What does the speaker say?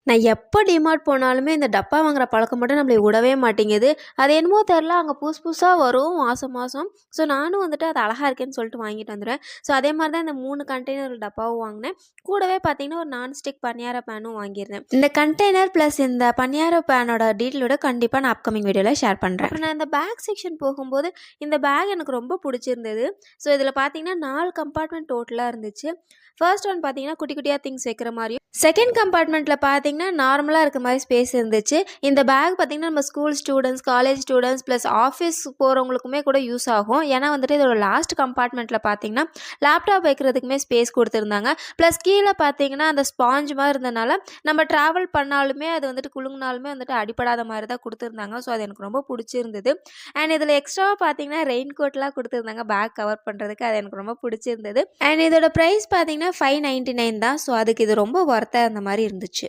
நான் எப்போ டிமார்ட் போனாலுமே இந்த டப்பா வாங்குற பழக்கம் மட்டும் நம்மளை விடவே மாட்டேங்குது. அது என்னமோ தெரில, அங்கே புதுசு புதுசாக வரும் மாதம் மாதம். ஸோ நானும் வந்துட்டு அது அழகாக இருக்கேன்னு சொல்லிட்டு வாங்கிட்டு வந்துடுவேன். ஸோ அதே மாதிரி தான் இந்த 3 கண்டெய்னர் டப்பாவும் வாங்கினேன். கூடவே பார்த்தீங்கன்னா ஒரு நான்ஸ்டிக் பணியார பேனும் வாங்கியிருந்தேன். இந்த கண்டெய்னர் ப்ளஸ் இந்த பணியார பேனோட டீட்டெயிலோட கண்டிப்பாக நான் அப்கமிங் வீடியோவில் ஷேர் பண்ணுறேன். அப்புறம் நான் இந்த பேக் செக்ஷன் போகும்போது இந்த பேக் எனக்கு ரொம்ப பிடிச்சிருந்தது. ஸோ இதில் பார்த்தீங்கன்னா 4 கம்பார்ட்மெண்ட் டோட்டலாக இருந்துச்சு. ஃபர்ஸ்ட் ஒன் பார்த்தீங்கன்னா குட்டி குட்டியாக திங்ஸ் வைக்கிற மாதிரியும், செகண்ட் கம்பார்ட்மெண்ட்டில் பார்த்தீங்கன்னா நார்மலாக இருக்க மாதிரி ஸ்பேஸ் இருந்துச்சு. இந்த பேக் பார்த்தீங்கன்னா நம்ம school students, college students plus office போகிறவங்களுக்குமே கூட யூஸ் ஆகும். ஏன்னா வந்துட்டு இதோட லாஸ்ட் கம்பார்ட்மெண்ட்டில் பார்த்தீங்கன்னா லேப்டாப் வைக்கிறதுக்குமே ஸ்பேஸ் கொடுத்துருந்தாங்க. ப்ளஸ் கீழே பார்த்தீங்கன்னா அந்த ஸ்பாஞ்ச் மாதிரி இருந்தனால நம்ம ட்ராவல் பண்ணாலுமே அது வந்துட்டு குலுங்கினாலுமே வந்துட்டு அடிப்படாத மாதிரி தான் கொடுத்துருந்தாங்க. ஸோ அது எனக்கு ரொம்ப பிடிச்சிருந்தது. அண்ட் இதில் எக்ஸ்ட்ராவாக பார்த்தீங்கன்னா ரெயின் கோட்லாம் கொடுத்துருந்தாங்க பேக் கவர் பண்ணுறதுக்கு. அது எனக்கு ரொம்ப பிடிச்சிருந்தது. அண்ட் இதோட ப்ரைஸ் பார்த்தீங்கன்னா $599 தான். ஸோ அதுக்கு இது ரொம்ப ஒர்த்தாக இருந்த மாதிரி இருந்துச்சு.